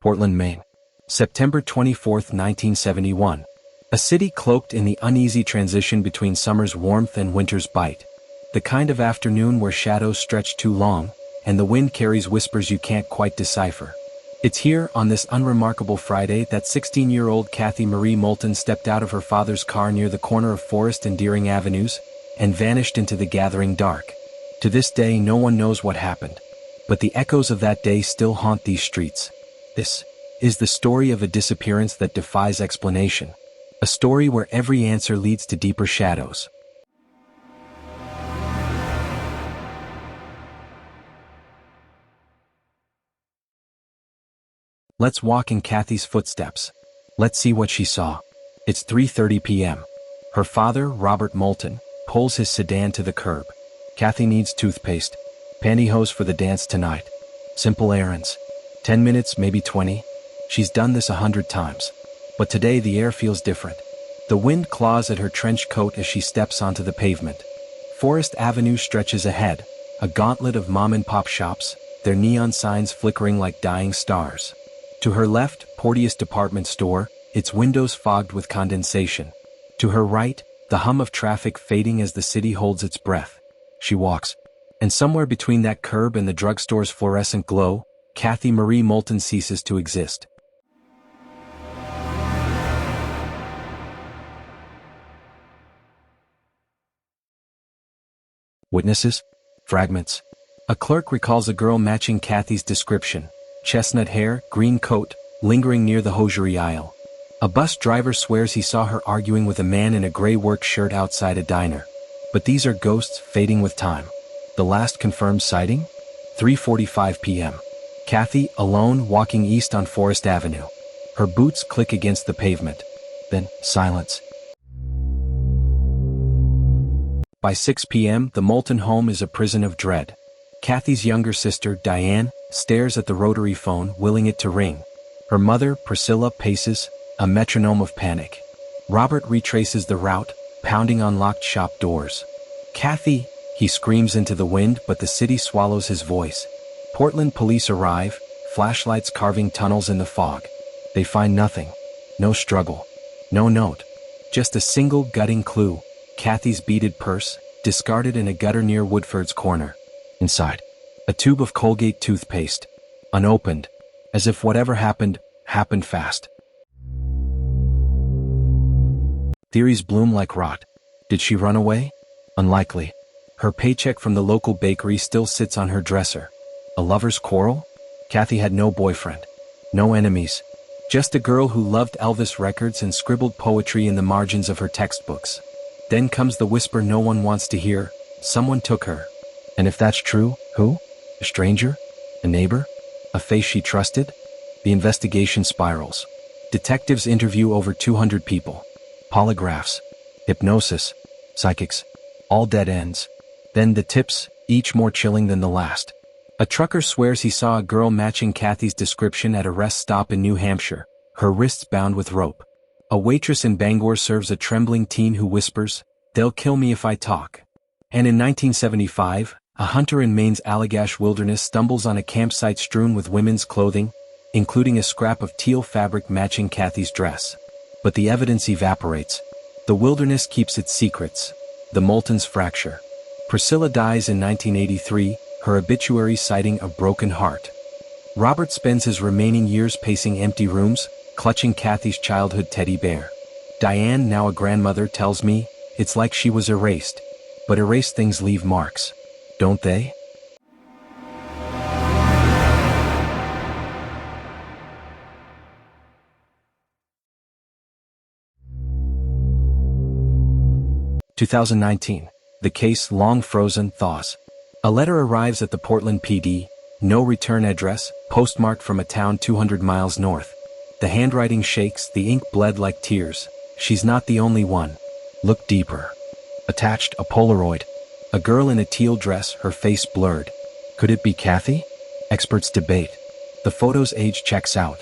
Portland, Maine. September 24, 1971. A city cloaked in the uneasy transition between summer's warmth and winter's bite. The kind of afternoon where shadows stretch too long, and the wind carries whispers you can't quite decipher. It's here, on this unremarkable Friday, that 16-year-old Cathy Marie Moulton stepped out of her father's car near the corner of Forest and Deering Avenues, and vanished into the gathering dark. To this day no one knows what happened. But the echoes of that day still haunt these streets. This is the story of a disappearance that defies explanation. A story where every answer leads to deeper shadows. Let's walk in Cathy's footsteps. Let's see what she saw. It's 3:30 p.m. Her father, Robert Moulton, pulls his sedan to the curb. Cathy needs toothpaste, pantyhose for the dance tonight. Simple errands. 10 minutes, maybe 20. She's done this 100 times. But today the air feels different. The wind claws at her trench coat as she steps onto the pavement. Forest Avenue stretches ahead, a gauntlet of mom-and-pop shops, their neon signs flickering like dying stars. To her left, Porteous department store, its windows fogged with condensation. To her right, the hum of traffic fading as the city holds its breath. She walks. And somewhere between that curb and the drugstore's fluorescent glow, Cathy Marie Moulton ceases to exist. Witnesses? Fragments. A clerk recalls a girl matching Cathy's description. Chestnut hair, green coat, lingering near the hosiery aisle. A bus driver swears he saw her arguing with a man in a gray work shirt outside a diner. But these are ghosts fading with time. The last confirmed sighting? 3:45 p.m. Cathy, alone, walking east on Forest Avenue. Her boots click against the pavement. Then, silence. By 6 p.m., the Moulton home is a prison of dread. Cathy's younger sister, Diane, stares at the rotary phone, willing it to ring. Her mother, Priscilla, paces, a metronome of panic. Robert retraces the route, pounding on locked shop doors. Cathy, he screams into the wind, but the city swallows his voice. Portland police arrive, flashlights carving tunnels in the fog. They find nothing. No struggle. No note. Just a single gutting clue. Cathy's beaded purse, discarded in a gutter near Woodford's corner. Inside, a tube of Colgate toothpaste, unopened, as if whatever happened, happened fast. Theories bloom like rot. Did she run away? Unlikely. Her paycheck from the local bakery still sits on her dresser. A lover's quarrel? Cathy had no boyfriend. No enemies. Just a girl who loved Elvis records and scribbled poetry in the margins of her textbooks. Then comes the whisper no one wants to hear. Someone took her. And if that's true, who? A stranger? A neighbor? A face she trusted? The investigation spirals. Detectives interview over 200 people. Polygraphs. Hypnosis. Psychics. All dead ends. Then the tips, each more chilling than the last. A trucker swears he saw a girl matching Cathy's description at a rest stop in New Hampshire, her wrists bound with rope. A waitress in Bangor serves a trembling teen who whispers, "They'll kill me if I talk." And in 1975, a hunter in Maine's Allagash wilderness stumbles on a campsite strewn with women's clothing, including a scrap of teal fabric matching Cathy's dress. But the evidence evaporates. The wilderness keeps its secrets. The Moultons fracture. Priscilla dies in 1983, her obituary citing a broken heart. Robert spends his remaining years pacing empty rooms, clutching Cathy's childhood teddy bear. Diane, now a grandmother, tells me, it's like she was erased. But erased things leave marks. Don't they? (2019). The case, long frozen, thaws. A letter arrives at the Portland PD, no return address, postmarked from a town 200 miles north. The handwriting shakes, the ink bled like tears. She's not the only one. Look deeper. Attached, a Polaroid. A girl in a teal dress, her face blurred. Could it be Cathy? Experts debate. The photo's age checks out.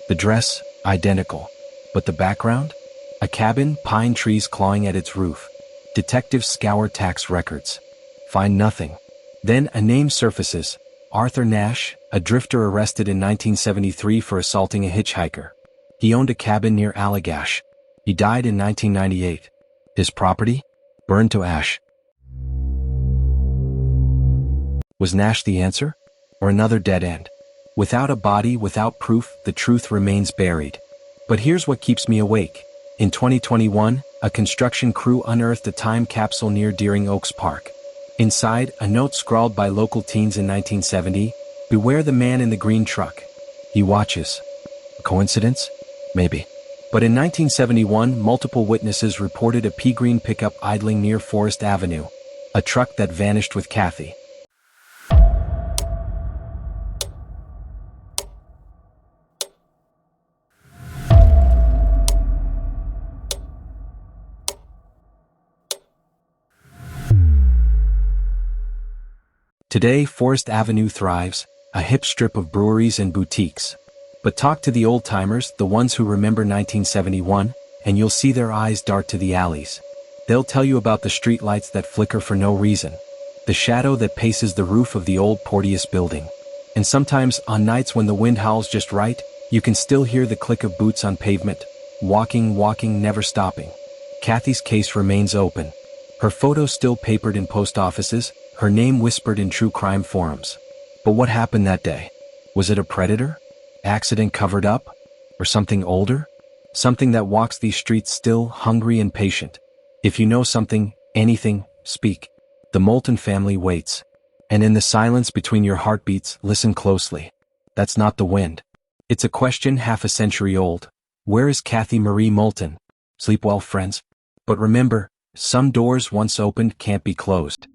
The dress, identical. But the background? A cabin, pine trees clawing at its roof. Detectives scour tax records. Find nothing. Then a name surfaces. Arthur Nash, a drifter arrested in 1973 for assaulting a hitchhiker. He owned a cabin near Allagash. He died in 1998. His property? Burned to ash. Was Nash the answer? Or another dead end? Without a body, without proof, the truth remains buried. But here's what keeps me awake. In 2021, a construction crew unearthed a time capsule near Deering Oaks Park. Inside, a note scrawled by local teens in 1970, "Beware the man in the green truck. He watches." A coincidence? Maybe. But in 1971, multiple witnesses reported a pea green pickup idling near Forest Avenue, a truck that vanished with Cathy. Today, Forest Avenue thrives, a hip strip of breweries and boutiques. But talk to the old-timers, the ones who remember 1971, and you'll see their eyes dart to the alleys. They'll tell you about the streetlights that flicker for no reason, the shadow that paces the roof of the old Porteous building. And sometimes, on nights when the wind howls just right, you can still hear the click of boots on pavement, walking, never stopping. Cathy's case remains open. Her photo still papered in post offices, her name whispered in true crime forums. But what happened that day? Was it a predator? Accident covered up? Or something older? Something that walks these streets still, hungry and patient. If you know something, anything, speak. The Moulton family waits. And in the silence between your heartbeats, listen closely. That's not the wind. It's a question half a century old. Where is Cathy Marie Moulton? Sleep well, friends. But remember, some doors once opened can't be closed.